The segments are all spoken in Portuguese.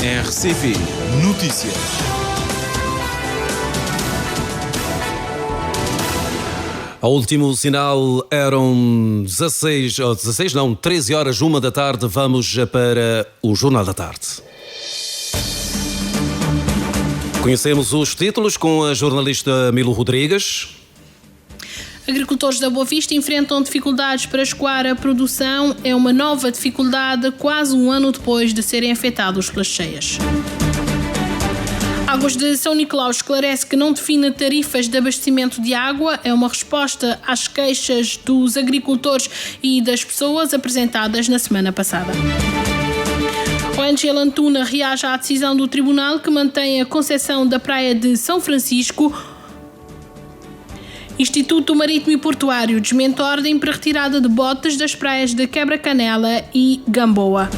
RCP Notícias. Ao último sinal eram 13 horas, 1 da tarde. Vamos para o Jornal da Tarde. Conhecemos os títulos com a jornalista Milo Rodrigues. Agricultores da Boa Vista enfrentam dificuldades para escoar a produção. É uma nova dificuldade quase um ano depois de serem afetados pelas cheias. Águas de São Nicolau esclarece que não define tarifas de abastecimento de água. É uma resposta às queixas dos agricultores e das pessoas apresentadas na semana passada. O ONG Lantuna reage à decisão do tribunal que mantém a concessão da praia de São Francisco. Instituto Marítimo e Portuário desmente ordem para retirada de botes das praias de Quebra-Canela e Gamboa.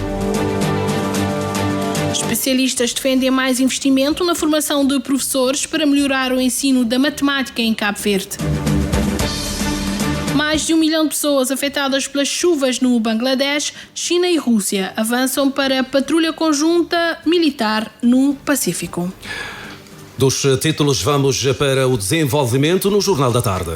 Especialistas defendem mais investimento na formação de professores para melhorar o ensino da matemática em Cabo Verde. Mais de 1 milhão de pessoas afetadas pelas chuvas no Bangladesh. China e Rússia avançam para a patrulha conjunta militar no Pacífico. Dos títulos vamos para o desenvolvimento no Jornal da Tarde.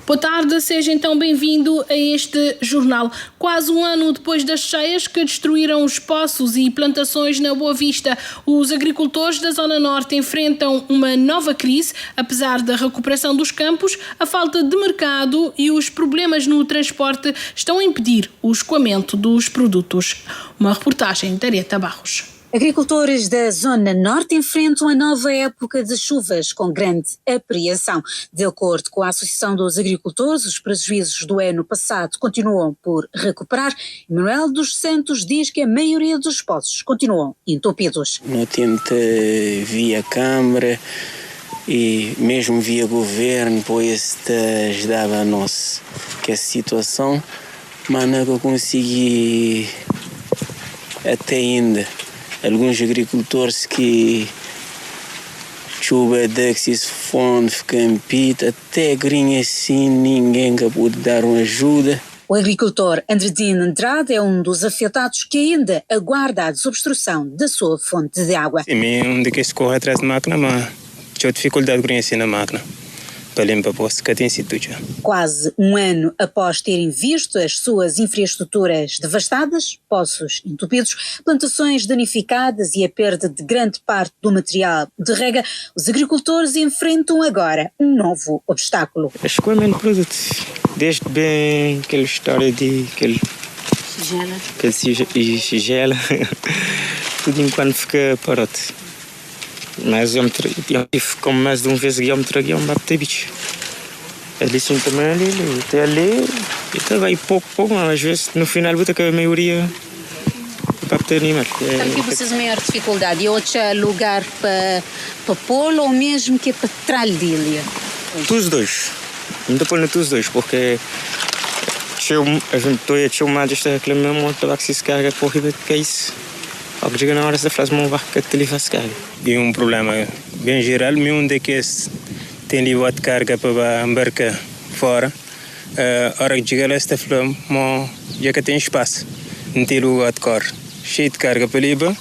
Boa tarde, seja então bem-vindo a este jornal. Quase um ano depois das cheias que destruíram os poços e plantações na Boa Vista, os agricultores da Zona Norte enfrentam uma nova crise. Apesar da recuperação dos campos, a falta de mercado e os problemas no transporte estão a impedir o escoamento dos produtos. Uma reportagem de Areta Barros. Agricultores da Zona Norte enfrentam a nova época de chuvas com grande apreensão. De acordo com a Associação dos Agricultores, os prejuízos do ano passado continuam por recuperar. Manuel dos Santos diz que a maioria dos poços continuam entupidos. No tempo via Câmara e mesmo via Governo, pois ajudava a nós que a situação, mas não consegui até ainda. Alguns agricultores que chuva de que se fonte campita, até grinha assim, ninguém pode dar uma ajuda. O agricultor Andredino Andrade é um dos afetados que ainda aguarda a desobstrução da sua fonte de água. Sim, de que se corre atrás da máquina, mas tinha dificuldade de assim na máquina. Para limpar o poço que tem sido já. Quase um ano após terem visto as suas infraestruturas devastadas, poços entupidos, plantações danificadas e a perda de grande parte do material de rega, os agricultores enfrentam agora um novo obstáculo. Escoamento de produtos, desde bem aquela história de sigela, tudo enquanto fica parado. Mas eu tive como mais de uma vez que eu me traguei um bate bicho. Ele sim também até ali, e vai pouco, mas às vezes no final vou ter que a maioria bate animal. Sabe que vocês maior dificuldade? É outro lugar para pô-lo ou mesmo que é para tralho dele? Os dois. Não estou pondo os dois, porque a gente tinha uma desta reclamando muito que se carga por riba que é isso. Ao que na hora de fazer uma vaca que ele faz carga. E um problema bem geral, mesmo de que tem levado carga para embarcar fora, a hora que chega esta flama, já que tem espaço, não tem lugar de cor, cheio de carga para levar,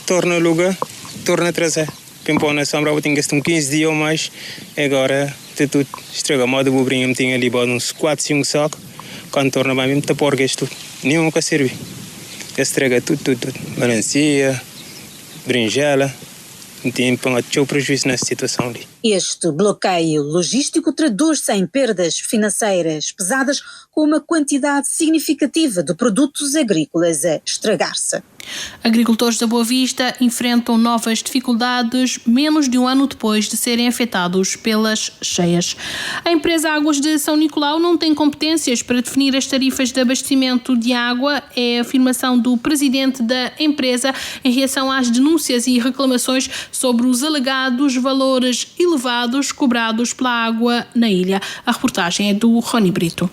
torna a trazer. Pimpão na sombra, eu tenho gastado 15 dias ou mais, agora tudo estraga. A moda do brinho tinha levado uns 4, 5 sacos, quando torna para mim, está por isto, nenhum que serve. Estraga tudo. Melancia, berinjela, não tem prejuízo nessa situação ali. Este bloqueio logístico traduz-se em perdas financeiras pesadas, com uma quantidade significativa de produtos agrícolas a estragar-se. Agricultores da Boa Vista enfrentam novas dificuldades menos de um ano depois de serem afetados pelas cheias. A empresa Águas de São Nicolau não tem competências para definir as tarifas de abastecimento de água. É a afirmação do presidente da empresa em reação às denúncias e reclamações sobre os alegados valores elevados cobrados pela água na ilha. A reportagem é do Rony Brito.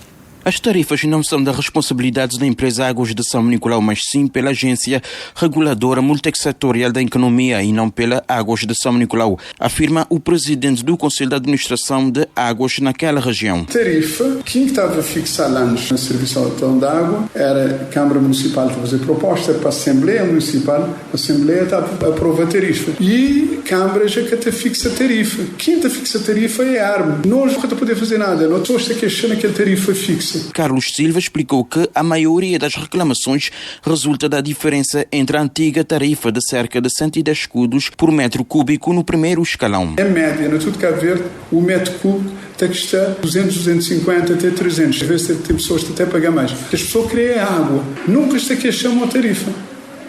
As tarifas não são da responsabilidade da empresa Águas de São Nicolau, mas sim pela agência reguladora multissectorial da economia e não pela Águas de São Nicolau, afirma o presidente do Conselho de Administração de Águas naquela região. Tarifa, quem estava a fixar lá no Serviço Autônomo de Água era a Câmara Municipal de fazer proposta para a Assembleia Municipal, a Assembleia estava a aprovar a tarifa e a Câmara já que fixa a tarifa. Quem fixa a tarifa é a ARME. Nós não podemos poder fazer nada, nós estamos aqui achando que a tarifa é fixa. Carlos Silva explicou que a maioria das reclamações resulta da diferença entre a antiga tarifa de cerca de 110 escudos por metro cúbico no primeiro escalão. Em média, no tudo Cabo Verde, o metro cúbico tem que estar 200, 250 até 300. Às vezes tem pessoas que até pagam mais. As pessoas querem água. Nunca está aqui a chamar a tarifa.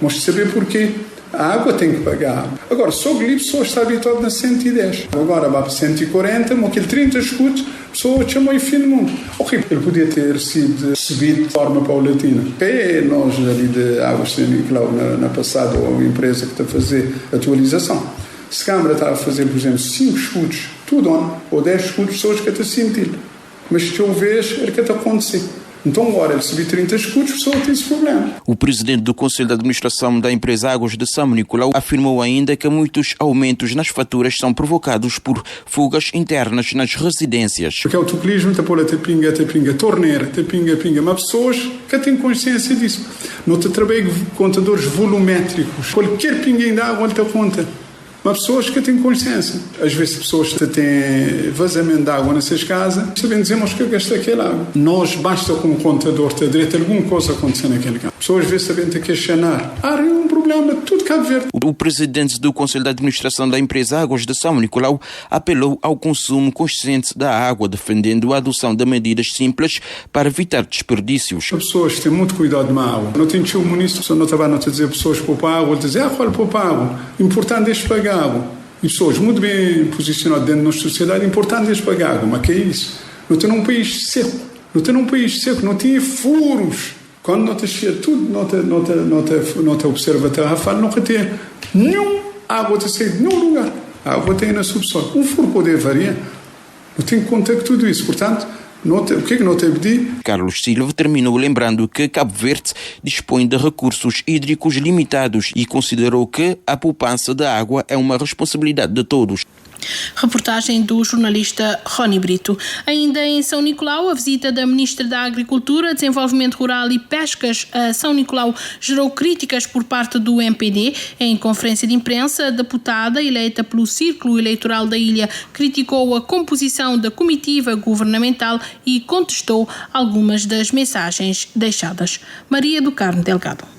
Vamos saber porquê. A água tem que pagar água. Agora, só que a pessoa está habituada na 110. Agora vai para 140, mas aquele 30 escudos, a pessoa chamou em fim do mundo. Horrível. Ele podia ter sido subido de forma paulatina. É nós ali de Águas de São Nicolau, na passada, ou a empresa que está a fazer a atualização. Se a Câmara está a fazer, por exemplo, 5 escudos, tudo on, ou 10 escudos, pessoas que estão a sentir. Mas se eu vejo, é que está a acontecer. Então agora, ele subir 30 escudos, a pessoa tem esse problema. O presidente do Conselho de Administração da empresa Águas de São Nicolau afirmou ainda que muitos aumentos nas faturas são provocados por fugas internas nas residências. Porque o autocolismo está por até pinga, torneira, até pinga. Mas pessoas que têm consciência disso. Não te trabalho contadores volumétricos. Qualquer pinguinho de água, ele te conta. Mas pessoas que têm consciência. Às vezes pessoas que têm vazamento de água nessas casas, sabem dizer, mas que eu gastei aquela água. Nós, basta com o contador ter direito a alguma coisa acontecer naquele caso. Pessoas às vezes sabem ter que questionar. É um problema, tudo Cabo Verde. O presidente do Conselho de Administração da empresa Águas de São Nicolau apelou ao consumo consciente da água, defendendo a adoção de medidas simples para evitar desperdícios. As pessoas têm muito cuidado com a água. Não tem o município, não estava a dizer pessoas poupar água, dizer, olha, poupar água. Importante é pagar água. E pessoas muito bem posicionadas dentro da nossa sociedade, importante é pagar água. Mas que é isso? Não tem um país seco. Não tem furos. Quando não está cheio de tudo, não te observa a terra, não tem nenhuma água a sair de nenhum lugar. A água tem na subsolo. Um furo pode variar. Não tem que contar com tudo isso. Portanto, o que é que não te pedi? Carlos Silva terminou lembrando que Cabo Verde dispõe de recursos hídricos limitados e considerou que a poupança da água é uma responsabilidade de todos. Reportagem do jornalista Rony Brito. Ainda em São Nicolau, a visita da Ministra da Agricultura, Desenvolvimento Rural e Pescas a São Nicolau gerou críticas por parte do MPD. Em conferência de imprensa, a deputada eleita pelo Círculo Eleitoral da ilha criticou a composição da comitiva governamental e contestou algumas das mensagens deixadas. Maria do Carmo Delgado.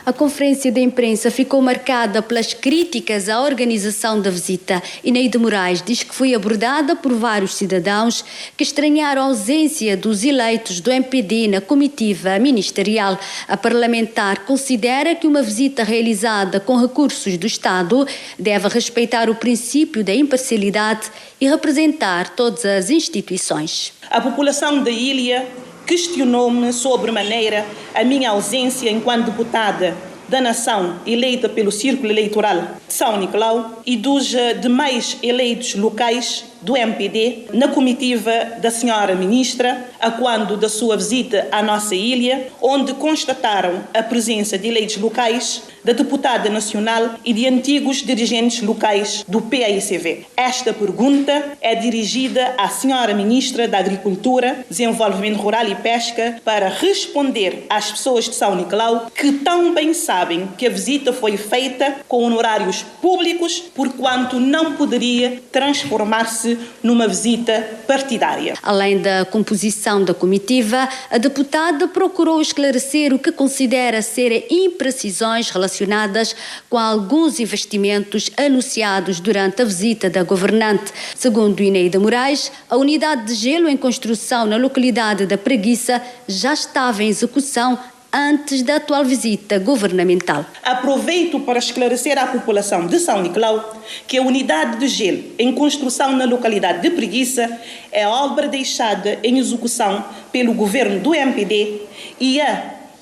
A conferência de imprensa ficou marcada pelas críticas à organização da visita. Ineide Moraes diz que foi abordada por vários cidadãos que estranharam a ausência dos eleitos do MPD na comitiva ministerial. A parlamentar considera que uma visita realizada com recursos do Estado deve respeitar o princípio da imparcialidade e representar todas as instituições. A população da ilha questionou-me sobremaneira a minha ausência enquanto deputada da nação eleita pelo Círculo Eleitoral de São Nicolau e dos demais eleitos locais do MPD na comitiva da senhora Ministra, a quando da sua visita à nossa ilha, onde constataram a presença de eleitos locais, da deputada nacional e de antigos dirigentes locais do PAICV. Esta pergunta é dirigida à senhora Ministra da Agricultura, Desenvolvimento Rural e Pesca para responder às pessoas de São Nicolau que tão bem sabem que a visita foi feita com honorários públicos, porquanto não poderia transformar-se numa visita partidária. Além da composição da comitiva, a deputada procurou esclarecer o que considera serem imprecisões relacionadas com alguns investimentos anunciados durante a visita da governante. Segundo Ineide Moraes, a unidade de gelo em construção na localidade da Preguiça já estava em execução antes da atual visita governamental. Aproveito para esclarecer à população de São Nicolau que a unidade de gelo em construção na localidade de Preguiça é obra deixada em execução pelo governo do MPD e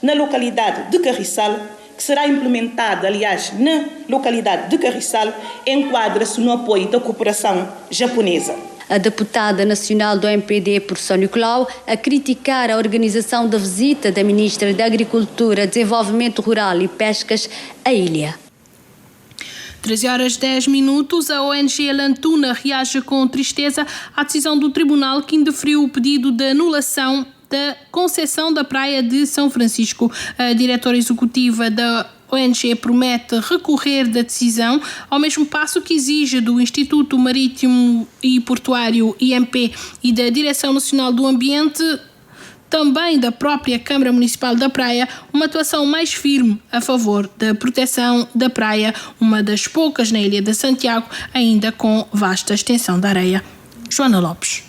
na localidade de Carriçal, que será implementada, aliás, na localidade de Carriçal, enquadra-se no apoio da cooperação japonesa. A deputada nacional do MPD por São Nicolau a criticar a organização da visita da ministra da Agricultura, Desenvolvimento Rural e Pescas à ilha. 13h10, a ONG Lantuna reage com tristeza à decisão do tribunal que indeferiu o pedido de anulação da concessão da praia de São Francisco. A diretora executiva da ONG promete recorrer da decisão, ao mesmo passo que exige do Instituto Marítimo e Portuário, IMP, e da Direção Nacional do Ambiente, também da própria Câmara Municipal da Praia, uma atuação mais firme a favor da proteção da praia, uma das poucas na Ilha de Santiago, ainda com vasta extensão de areia. Joana Lopes.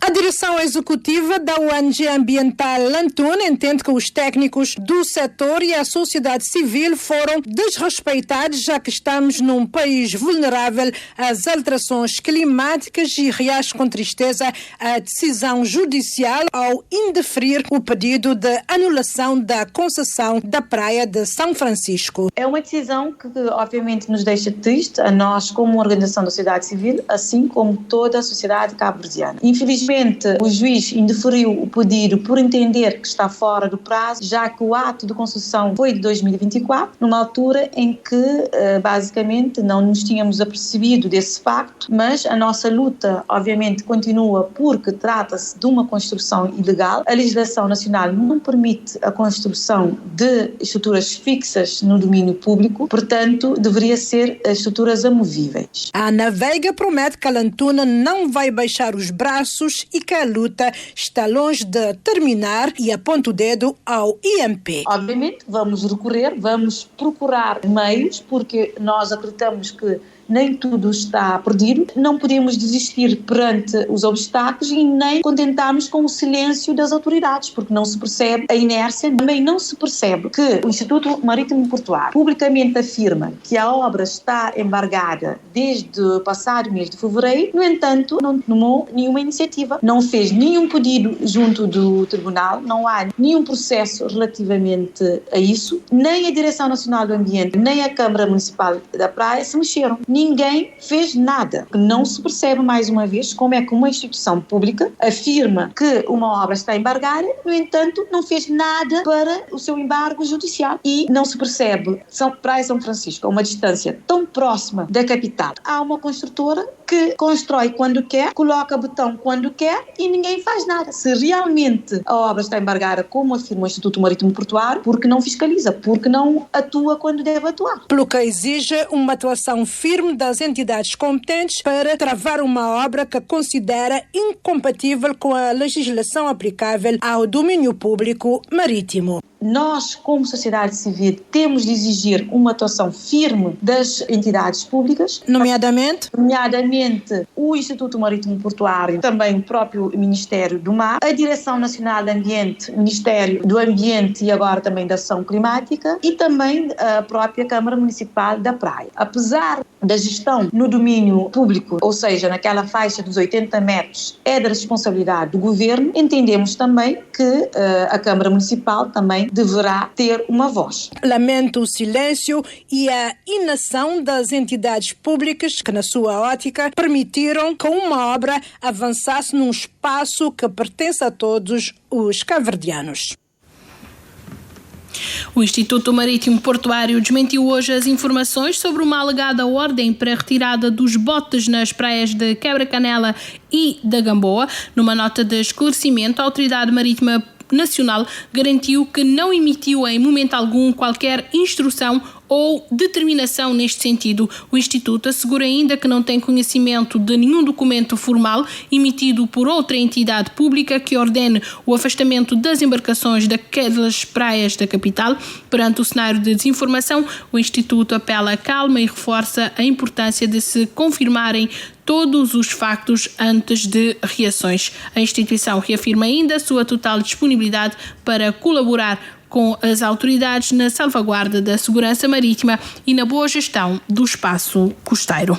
A direção executiva da ONG ambiental Lantuna entende que os técnicos do setor e a sociedade civil foram desrespeitados, já que estamos num país vulnerável às alterações climáticas, e reage com tristeza a decisão judicial ao indeferir o pedido de anulação da concessão da praia de São Francisco. É uma decisão que obviamente nos deixa triste, a nós como organização da sociedade civil, assim como toda a sociedade cabo-verdiana. Infelizmente, o juiz indeferiu o pedido por entender que está fora do prazo, já que o ato de concessão foi de 2024, numa altura em que basicamente não nos tínhamos apercebido desse facto, mas a nossa luta obviamente continua porque trata-se de uma construção ilegal. A legislação nacional não permite a construção de estruturas fixas no domínio público, portanto deveria ser estruturas amovíveis. A Ana Veiga promete que a Lantuna não vai baixar os braços e que a luta está longe de terminar, e aponta o dedo ao IMP. Obviamente vamos recorrer, vamos procurar meios, porque nós acreditamos que nem tudo está perdido. Não podemos desistir perante os obstáculos e nem contentarmos com o silêncio das autoridades, porque não se percebe a inércia. Também não se percebe que o Instituto Marítimo e Portuário publicamente afirma que a obra está embargada desde o passado mês de fevereiro. No entanto, não tomou nenhuma iniciativa, não fez nenhum pedido junto do tribunal, não há nenhum processo relativamente a isso. Nem a Direção Nacional do Ambiente, nem a Câmara Municipal da Praia se mexeram. Ninguém fez nada. Não se percebe, mais uma vez, como é que uma instituição pública afirma que uma obra está embargada, no entanto, não fez nada para o seu embargo judicial. E não se percebe, Praia São Francisco, a uma distância tão próxima da capital, há uma construtora que constrói quando quer, coloca botão quando quer e ninguém faz nada. Se realmente a obra está embargada, como afirma o Instituto Marítimo e Portuário, porque não fiscaliza, porque não atua quando deve atuar. Pelo que exige uma atuação firme das entidades competentes para travar uma obra que considera incompatível com a legislação aplicável ao domínio público marítimo. Nós, como sociedade civil, temos de exigir uma atuação firme das entidades públicas, nomeadamente o Instituto Marítimo e Portuário, também o próprio Ministério do Mar, a Direção Nacional de Ambiente, Ministério do Ambiente e agora também da Ação Climática, e também a própria Câmara Municipal da Praia. Apesar da gestão no domínio público, ou seja, naquela faixa dos 80 metros, é da responsabilidade do Governo, entendemos também que a Câmara Municipal também deverá ter uma voz. Lamento o silêncio e a inação das entidades públicas que, na sua ótica, permitiram que uma obra avançasse num espaço que pertence a todos os cabo-verdianos. O Instituto Marítimo Portuário desmentiu hoje as informações sobre uma alegada ordem para a retirada dos botes nas praias de Quebra-Canela e da Gamboa. Numa nota de esclarecimento, a Autoridade Marítima Nacional garantiu que não emitiu em momento algum qualquer instrução ou determinação neste sentido. O Instituto assegura ainda que não tem conhecimento de nenhum documento formal emitido por outra entidade pública que ordene o afastamento das embarcações daquelas praias da capital. Perante o cenário de desinformação, o Instituto apela à calma e reforça a importância de se confirmarem todos os factos antes de reações. A instituição reafirma ainda a sua total disponibilidade para colaborar com as autoridades na salvaguarda da segurança marítima e na boa gestão do espaço costeiro.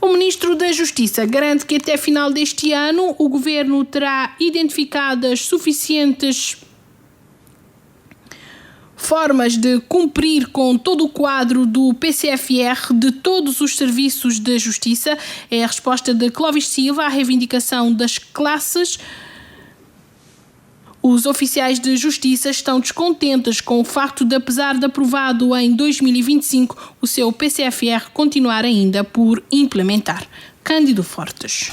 O Ministro da Justiça garante que até final deste ano o Governo terá identificadas suficientes formas de cumprir com todo o quadro do PCFR de todos os serviços de justiça. É a resposta de Clóvis Silva à reivindicação das classes. Os oficiais de justiça estão descontentes com o facto de, apesar de aprovado em 2025, o seu PCFR continuar ainda por implementar. Cândido Fortes.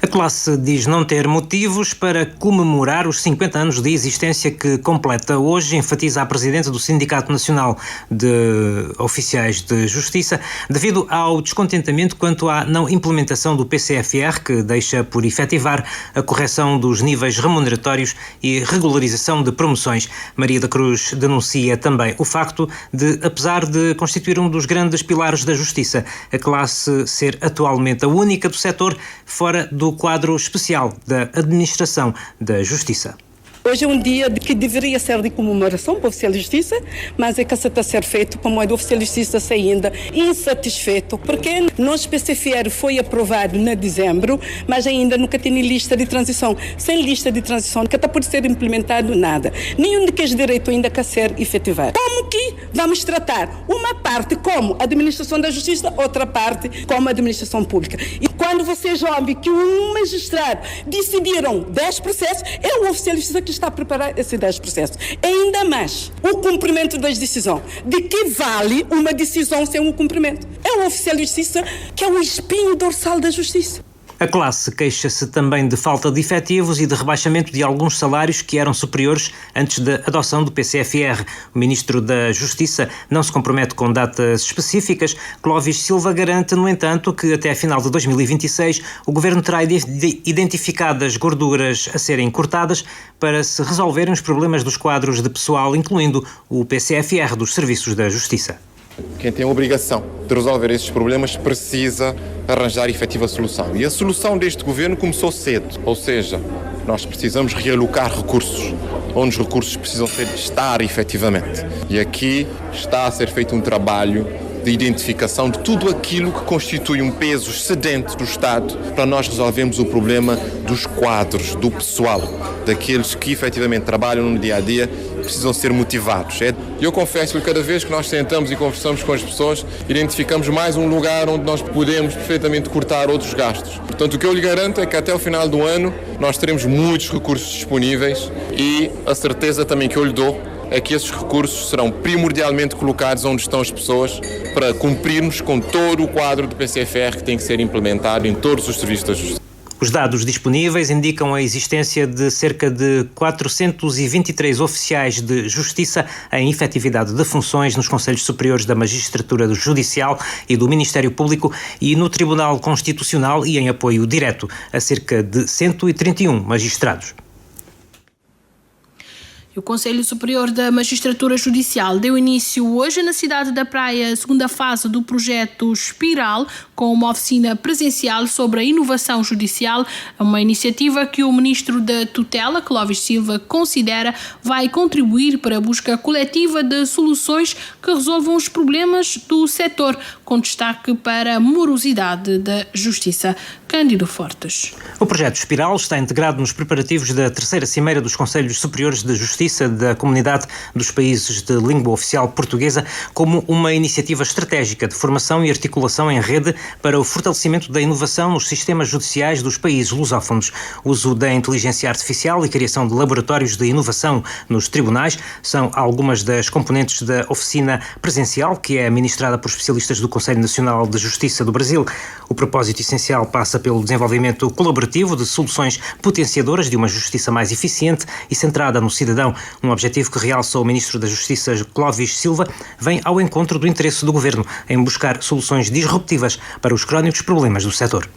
A classe diz não ter motivos para comemorar os 50 anos de existência que completa hoje, enfatiza a presidente do Sindicato Nacional de Oficiais de Justiça, devido ao descontentamento quanto à não implementação do PCFR, que deixa por efetivar a correção dos níveis remuneratórios e regularização de promoções. Maria da Cruz denuncia também o facto de, apesar de constituir um dos grandes pilares da justiça, a classe ser atualmente a única do setor fora do quadro especial da administração da justiça. Hoje é um dia que deveria ser de comemoração para o oficial de justiça, mas é que está a ser feito como é do oficial de justiça ainda insatisfeito, porque nosso PCFR foi aprovado em dezembro, mas ainda nunca tem lista de transição. Sem lista de transição, nunca está por ser implementado nada. Nenhum daqueles direitos ainda quer ser efetivado. Como que vamos tratar uma parte como administração da justiça, outra parte como administração pública? E quando vocês ouvem que um magistrado decidiram 10 processos, é o oficial de justiça que está a preparar esses 10 processos. Ainda mais, o cumprimento das decisões. De que vale uma decisão sem um cumprimento? É o oficial de justiça que é o espinho dorsal da justiça. A classe queixa-se também de falta de efetivos e de rebaixamento de alguns salários que eram superiores antes da adoção do PCFR. O Ministro da Justiça não se compromete com datas específicas. Clóvis Silva garante, no entanto, que até a final de 2026 o Governo terá identificado as gorduras a serem cortadas para se resolverem os problemas dos quadros de pessoal, incluindo o PCFR dos Serviços da Justiça. Quem tem a obrigação de resolver esses problemas precisa arranjar efetiva solução. E a solução deste governo começou cedo, ou seja, nós precisamos realocar recursos, onde os recursos precisam estar efetivamente. E aqui está a ser feito um trabalho de identificação de tudo aquilo que constitui um peso excedente do Estado para nós resolvermos o problema dos quadros, do pessoal, daqueles que efetivamente trabalham no dia-a-dia, precisam ser motivados. Eu confesso que cada vez que nós sentamos e conversamos com as pessoas, identificamos mais um lugar onde nós podemos perfeitamente cortar outros gastos. Portanto, o que eu lhe garanto é que até o final do ano nós teremos muitos recursos disponíveis e a certeza também que eu lhe dou é que esses recursos serão primordialmente colocados onde estão as pessoas para cumprirmos com todo o quadro do PCFR que tem que ser implementado em todos os serviços da justiça. Os dados disponíveis indicam a existência de cerca de 423 oficiais de justiça em efetividade de funções nos Conselhos Superiores da Magistratura Judicial e do Ministério Público e no Tribunal Constitucional e em apoio direto a cerca de 131 magistrados. O Conselho Superior da Magistratura Judicial deu início hoje na cidade da Praia a segunda fase do projeto Espiral, com uma oficina presencial sobre a inovação judicial, uma iniciativa que o Ministro da Tutela, Clóvis Silva, considera vai contribuir para a busca coletiva de soluções que resolvam os problemas do setor, com destaque para a morosidade da justiça. Cândido Fortes. O projeto Espiral está integrado nos preparativos da terceira Cimeira dos Conselhos Superiores de Justiça da Comunidade dos Países de Língua Oficial Portuguesa como uma iniciativa estratégica de formação e articulação em rede para o fortalecimento da inovação nos sistemas judiciais dos países lusófonos. O uso da inteligência artificial e criação de laboratórios de inovação nos tribunais são algumas das componentes da oficina presencial que é ministrada por especialistas do Conselho Nacional de Justiça do Brasil. O propósito essencial passa pelo desenvolvimento colaborativo de soluções potenciadoras de uma justiça mais eficiente e centrada no cidadão. Um objetivo que realça o Ministro da Justiça, Clóvis Silva, vem ao encontro do interesse do Governo em buscar soluções disruptivas para os crónicos problemas do setor.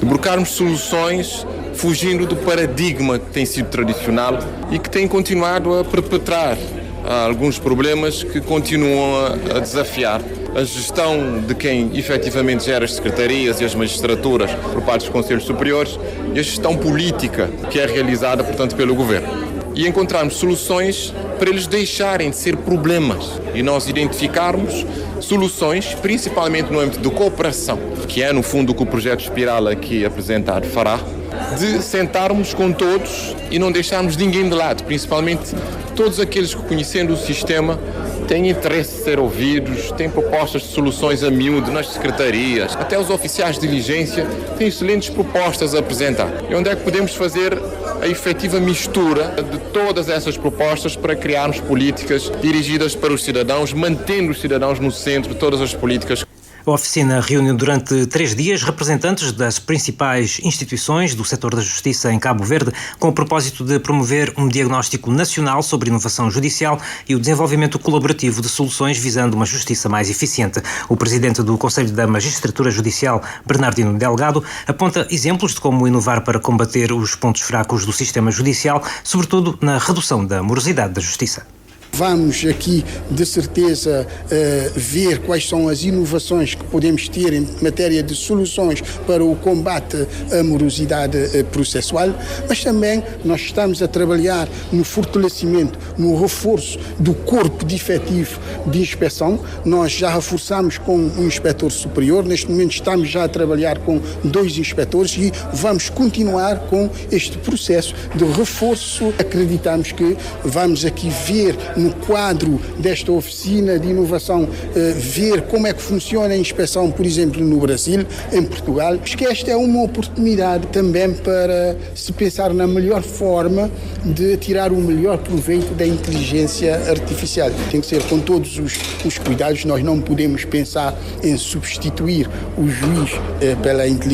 Buscarmos soluções fugindo do paradigma que tem sido tradicional e que tem continuado a perpetrar alguns problemas que continuam a desafiar a gestão de quem efetivamente gera as secretarias e as magistraturas por parte dos Conselhos Superiores e a gestão política que é realizada, portanto, pelo Governo. E encontrarmos soluções para eles deixarem de ser problemas e nós identificarmos soluções, principalmente no âmbito de cooperação, que é, no fundo, o que o projeto Espiral aqui apresentado fará, de sentarmos com todos e não deixarmos ninguém de lado, principalmente todos aqueles que, conhecendo o sistema, têm interesse de ser ouvidos, têm propostas de soluções a miúdo nas secretarias, até os oficiais de diligência têm excelentes propostas a apresentar. E onde é que podemos fazer a efetiva mistura de todas essas propostas para criarmos políticas dirigidas para os cidadãos, mantendo os cidadãos no centro de todas as políticas. A oficina reúne durante 3 dias representantes das principais instituições do setor da justiça em Cabo Verde, com o propósito de promover um diagnóstico nacional sobre inovação judicial e o desenvolvimento colaborativo de soluções visando uma justiça mais eficiente. O presidente do Conselho da Magistratura Judicial, Bernardino Delgado, aponta exemplos de como inovar para combater os pontos fracos do sistema judicial, sobretudo na redução da morosidade da justiça. Vamos aqui, de certeza, ver quais são as inovações que podemos ter em matéria de soluções para o combate à morosidade processual, mas também nós estamos a trabalhar no fortalecimento, no reforço do corpo de efetivo de inspeção. Nós já reforçamos com um inspetor superior, neste momento estamos já a trabalhar com 2 inspetores e vamos continuar com este processo de reforço. Acreditamos que vamos aqui ver no quadro desta oficina de inovação, ver como é que funciona a inspeção, por exemplo, no Brasil, em Portugal. Acho que esta é uma oportunidade também para se pensar na melhor forma de tirar o melhor proveito da inteligência artificial. Tem que ser com todos os cuidados, nós não podemos pensar em substituir o juiz pela inteligência